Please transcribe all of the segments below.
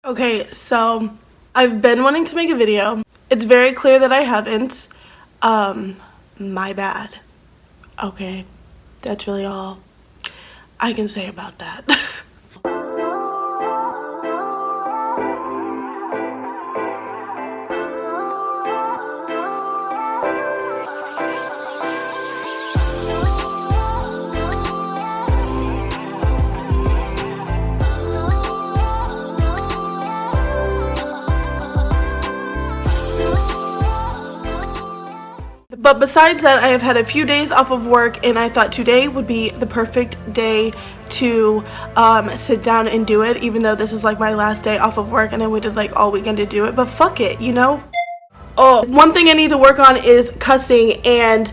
Okay, so I've been wanting to make a video. It's very clear that I haven't. My bad. Okay, that's really all I can say about that. But besides that, I have had a few days off of work, and I thought today would be the perfect day to sit down and do it, even though this is like my last day off of work and I waited like all weekend to do it. But fuck it, you know? Oh, one thing I need to work on is cussing, and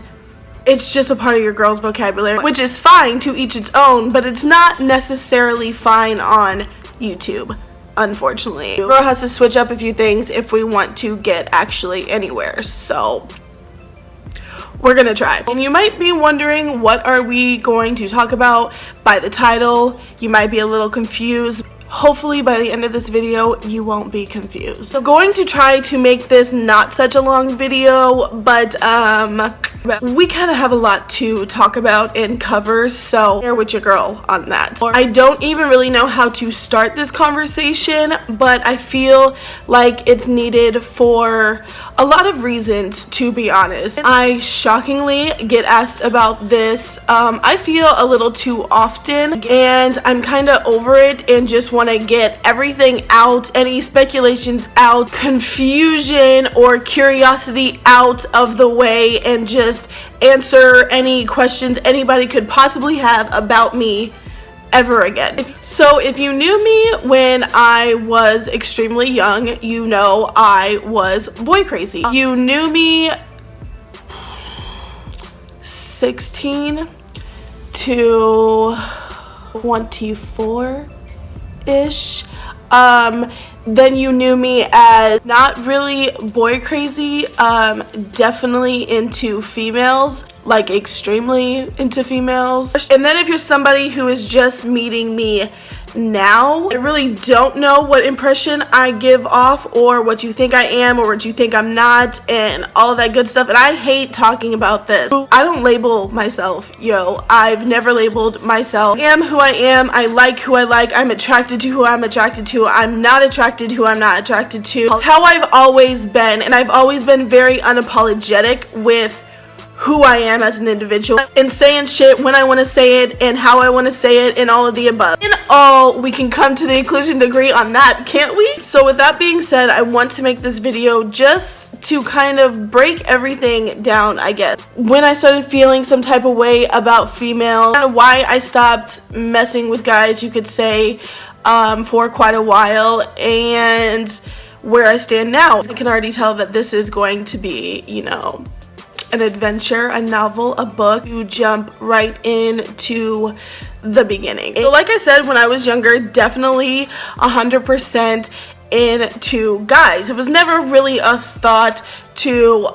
it's just a part of your girl's vocabulary, which is fine, to each its own, but it's not necessarily fine on YouTube, unfortunately. Girl has to switch up a few things if we want to get actually anywhere, so we're gonna try. And you might be wondering, what are we going to talk about? By the title, you might be a little confused. Hopefully by the end of this video, you won't be confused. So going to try to make this not such a long video, but we kind of have a lot to talk about and cover, so bear with your girl on that. I don't even really know how to start this conversation, but I feel like it's needed for a lot of reasons, to be honest. I shockingly get asked about this, I feel a little too often, and I'm kind of over it and just want to get everything out, any speculations out, confusion or curiosity out of the way, and just answer any questions anybody could possibly have about me ever again. So if you knew me when I was extremely young, you know I was boy crazy. You knew me 16 to 24-ish. Then you knew me as not really boy crazy, definitely into females, like extremely into females. And then if you're somebody who is just meeting me now, I really don't know what impression I give off, or what you think I am, or what you think I'm not, and all of that good stuff. And I hate talking about this. I don't label myself, yo. I've never labeled myself. I am who I am. I like who I like. I'm attracted to who I'm attracted to. I'm not attracted to who I'm not attracted to. It's how I've always been, and I've always been very unapologetic with who I am as an individual, and saying shit when I want to say it and how I want to say it and all of the above. In all, we can come to the conclusion to agree on that, can't we? So with that being said, I want to make this video just to kind of break everything down, I guess. When I started feeling some type of way about females, kind of why I stopped messing with guys, you could say, for quite a while, and where I stand now. I can already tell that this is going to be, you know, an adventure, a novel, a book. You jump right into the beginning. So like I said, when I was younger, definitely 100% into guys. It was never really a thought to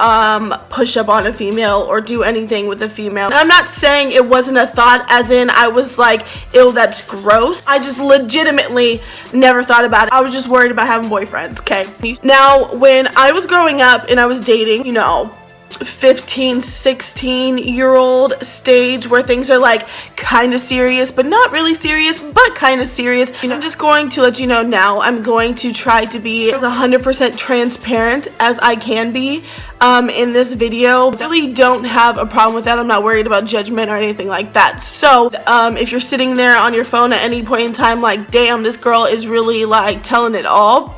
push up on a female or do anything with a female. And I'm not saying it wasn't a thought as in I was like, ew, that's gross. I just legitimately never thought about it. I was just worried about having boyfriends, okay? Now, when I was growing up and I was dating, you know, 15, 16-year-old stage where things are like kind of serious, but not really serious, but kind of serious. You know, I'm just going to let you know now, I'm going to try to be as 100% transparent as I can be in this video. I really don't have a problem with that. I'm not worried about judgment or anything like that. So if you're sitting there on your phone at any point in time like, damn, this girl is really like telling it all,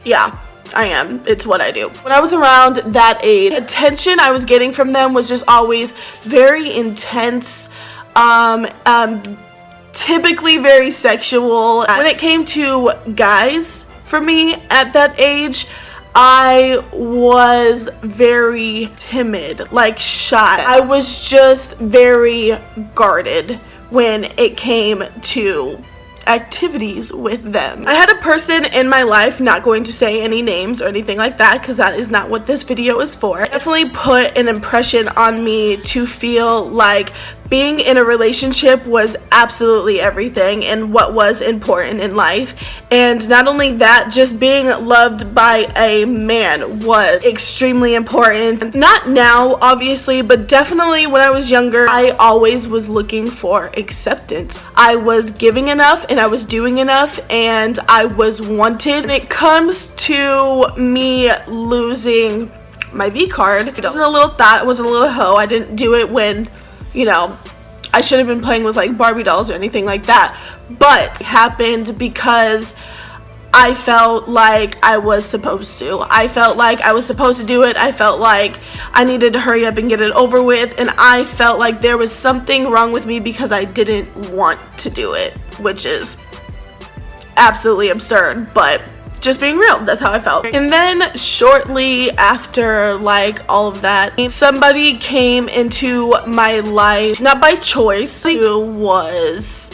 yeah, I am. It's what I do. When I was around that age, the attention I was getting from them was just always very intense, typically very sexual. When it came to guys, for me at that age, I was very timid, like shy. I was just very guarded when it came to activities with them. I had a person in my life, not going to say any names or anything like that because that is not what this video is for, definitely put an impression on me to feel like being in a relationship was absolutely everything and what was important in life. And not only that, just being loved by a man was extremely important. Not now, obviously, but definitely when I was younger, I always was looking for acceptance. I was giving enough and I was doing enough and I was wanted. When it comes to me losing my V card, it wasn't a little thought, it wasn't a little hoe. I didn't do it when, you know, I should have been playing with like Barbie dolls or anything like that. But it happened because I felt like I was supposed to. I felt like I was supposed to do it. I felt like I needed to hurry up and get it over with. And I felt like there was something wrong with me because I didn't want to do it, which is absolutely absurd, but just being real, that's how I felt. And then shortly after like all of that, somebody came into my life, not by choice, who was,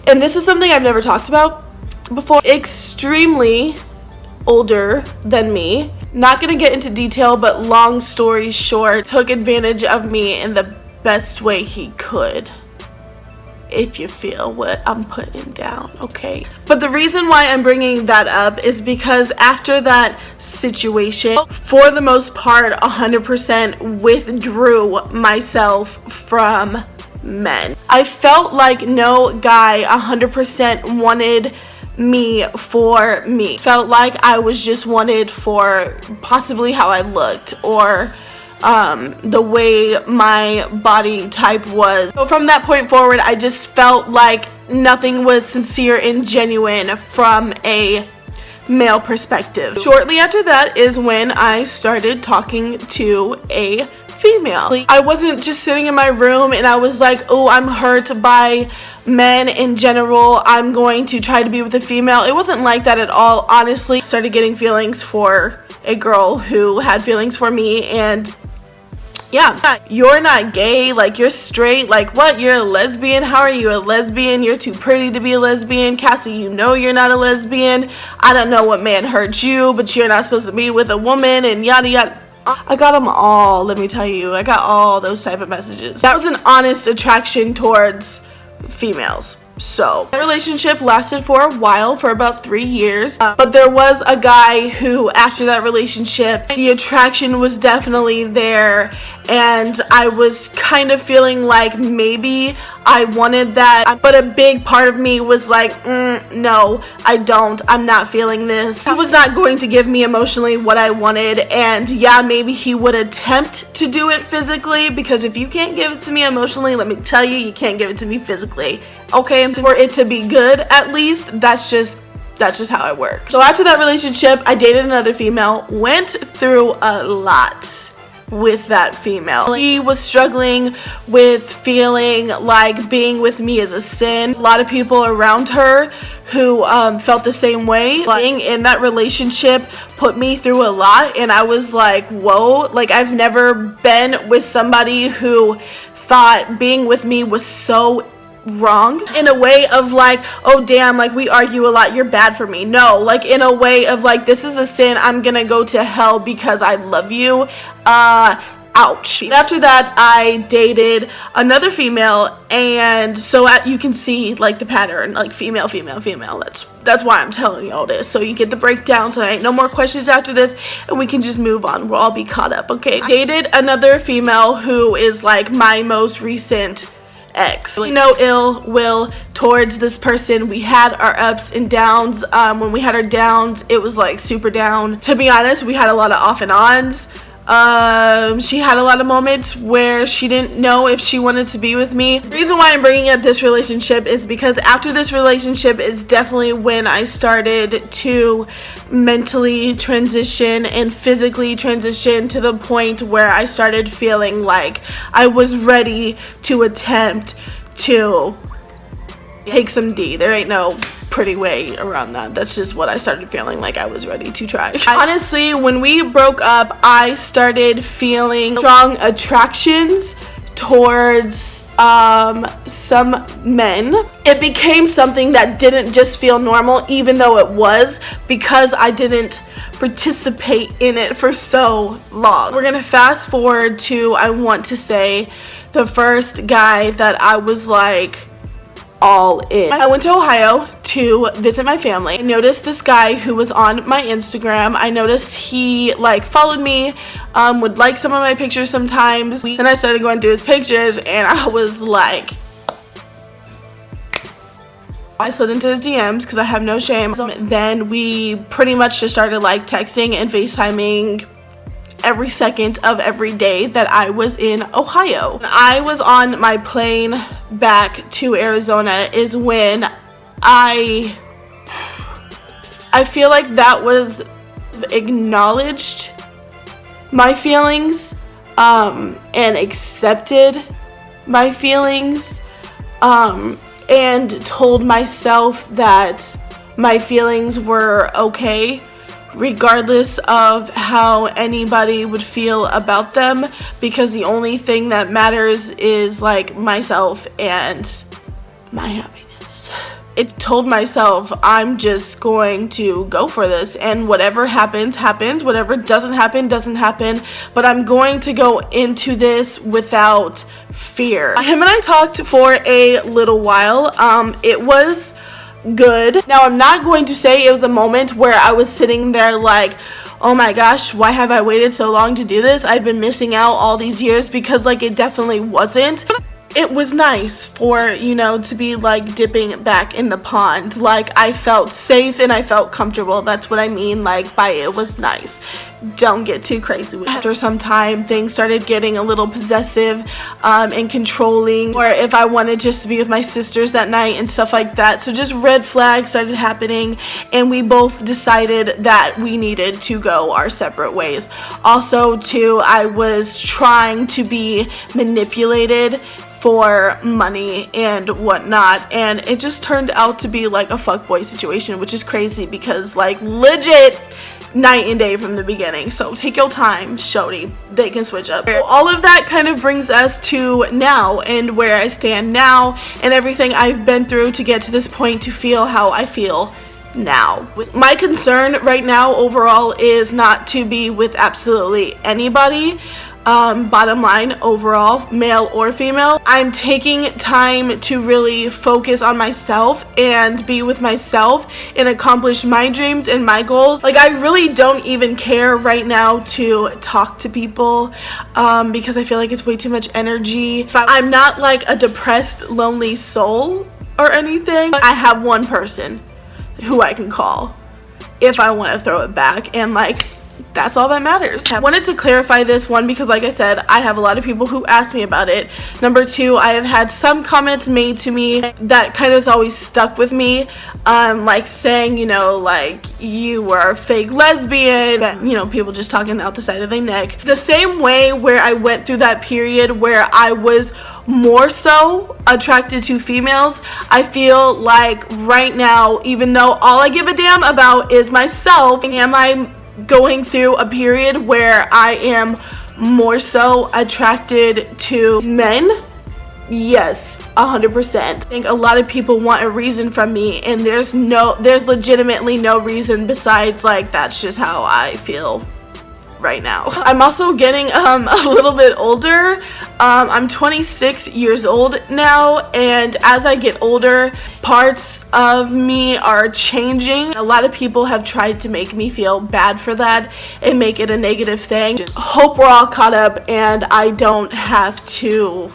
and this is something I've never talked about before, extremely older than me. Not gonna get into detail, but long story short, took advantage of me in the best way he could. If you feel what I'm putting down, okay? But the reason why I'm bringing that up is because after that situation, for the most part, 100% withdrew myself from men. I felt like no guy 100% wanted me for me. Felt like I was just wanted for possibly how I looked or the way my body type was. So from that point forward, I just felt like nothing was sincere and genuine from a male perspective. Shortly after that is when I started talking to a female. I wasn't just sitting in my room and I was like, oh, I'm hurt by men in general, I'm going to try to be with a female. It wasn't like that at all. Honestly, I started getting feelings for a girl who had feelings for me, and yeah, you're not gay, like you're straight, like what, you're a lesbian? How are you a lesbian? You're too pretty to be a lesbian. Cassie, you know you're not a lesbian. I don't know what man hurt you, but you're not supposed to be with a woman, and yada yada. I got them all, let me tell you. I got all those type of messages. That was an honest attraction towards females. So that relationship lasted for a while, for about 3 years, but there was a guy who, after that relationship, the attraction was definitely there, and I was kind of feeling like maybe I wanted that, but a big part of me was like, no, I don't, I'm not feeling this. He was not going to give me emotionally what I wanted, and yeah, maybe he would attempt to do it physically, because if you can't give it to me emotionally, let me tell you, you can't give it to me physically. Okay, for it to be good, at least, that's just how I work. So after that relationship, I dated another female, went through a lot with that female. He was struggling with feeling like being with me is a sin. A lot of people around her who felt the same way. Being in that relationship put me through a lot, and I was like, whoa, like I've never been with somebody who thought being with me was so wrong, in a way of like, oh damn, like we argue a lot, you're bad for me. No, like in a way of like, this is a sin, I'm gonna go to hell because I love you. Ouch. After that, I dated another female, and so you can see like the pattern, like female, female, female. That's why I'm telling you all this, so you get the breakdown, so there ain't no more questions after this, and we can just move on. We'll all be caught up, okay? I dated another female who is like my most recent ex. No ill will towards this person. We had our ups and downs. When we had our downs, it was like super down. To be honest, we had a lot of off and ons. She had a lot of moments where she didn't know if she wanted to be with me. The reason why I'm bringing up this relationship is because after this relationship is definitely when I started to mentally transition and physically transition to the point where I started feeling like I was ready to attempt to take some D. There ain't no pretty way around that. That's just what I started feeling like I was ready to try. Honestly, when we broke up, I started feeling strong attractions towards some men. It became something that didn't just feel normal, even though it was, because I didn't participate in it for so long. We're gonna fast forward to, I want to say, the first guy that I was like all in. I went to Ohio to visit my family. I noticed this guy who was on my Instagram. I noticed he like followed me, would like some of my pictures sometimes. Then I started going through his pictures and I was like, I slid into his DMs because I have no shame. Then we pretty much just started like texting and FaceTiming every second of every day that I was in Ohio. When I was on my plane back to Arizona is when I feel like that was acknowledged my feelings and accepted my feelings and told myself that my feelings were okay regardless of how anybody would feel about them, because the only thing that matters is like myself and my happiness. It told myself I'm just going to go for this, and whatever happens happens, whatever doesn't happen, but I'm going to go into this without fear. Him and I talked for a little while. It was good. Now, I'm not going to say it was a moment where I was sitting there like, oh my gosh, why have I waited so long to do this? I've been missing out all these years, because like it definitely wasn't. It was nice for, you know, to be like dipping back in the pond. Like I felt safe and I felt comfortable. That's what I mean like by it was nice. Don't get too crazy with it. After some time, things started getting a little possessive and controlling, or if I wanted just to be with my sisters that night and stuff like that. So just red flags started happening, and we both decided that we needed to go our separate ways. Also too, I was trying to be manipulated for money and whatnot, and it just turned out to be like a fuckboy situation, which is crazy because like legit night and day from the beginning. So take your time, shorty, they can switch up. All of that kind of brings us to now and where I stand now and everything I've been through to get to this point to feel how I feel now. My concern right now overall is not to be with absolutely anybody. Bottom line, overall, male or female, I'm taking time to really focus on myself and be with myself and accomplish my dreams and my goals. Like I really don't even care right now to talk to people because I feel like it's way too much energy. I'm not like a depressed, lonely soul or anything. I have one person who I can call if I want to throw it back, and like that's all that matters. I wanted to clarify this, one, because like I said, I have a lot of people who ask me about it. Number two, I have had some comments made to me that kind of has always stuck with me, like saying, you know, like you were a fake lesbian, you know, people just talking out the side of their neck. The same way where I went through that period where I was more so attracted to females, I feel like right now, even though all I give a damn about is myself, am I going through a period where I am more so attracted to men? Yes, 100%. I think a lot of people want a reason from me, and there's legitimately no reason besides like that's just how I feel right now. I'm also getting a little bit older. I'm 26 years old now, and as I get older, parts of me are changing. A lot of people have tried to make me feel bad for that and make it a negative thing. Hope we're all caught up and I don't have to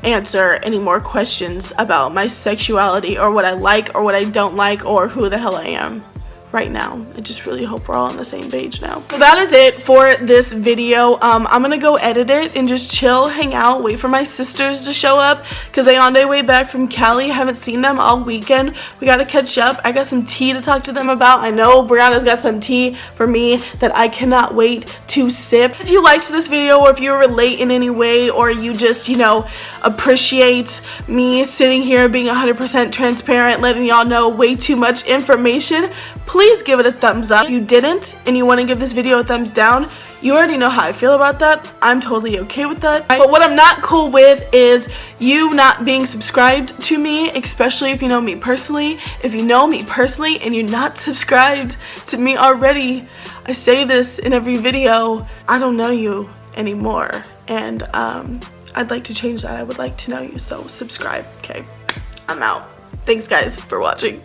answer any more questions about my sexuality or what I like or what I don't like or who the hell I am right now. I just really hope we're all on the same page now. So that is it for this video. I'm gonna go edit it and just chill, hang out, wait for my sisters to show up because they on their way back from Cali. I haven't seen them all weekend. We gotta catch up. I got some tea to talk to them about. I know Brianna's got some tea for me that I cannot wait to sip. If you liked this video, or if you relate in any way, or you just, you know, appreciate me sitting here being 100% transparent, letting y'all know way too much information, please give it a thumbs up. If you didn't and you want to give this video a thumbs down, you already know how I feel about that. I'm totally okay with that. But what I'm not cool with is you not being subscribed to me, especially if you know me personally. If you know me personally and you're not subscribed to me already, I say this in every video, I don't know you anymore. And I'd like to change that. I would like to know you, so subscribe. Okay, I'm out. Thanks guys for watching.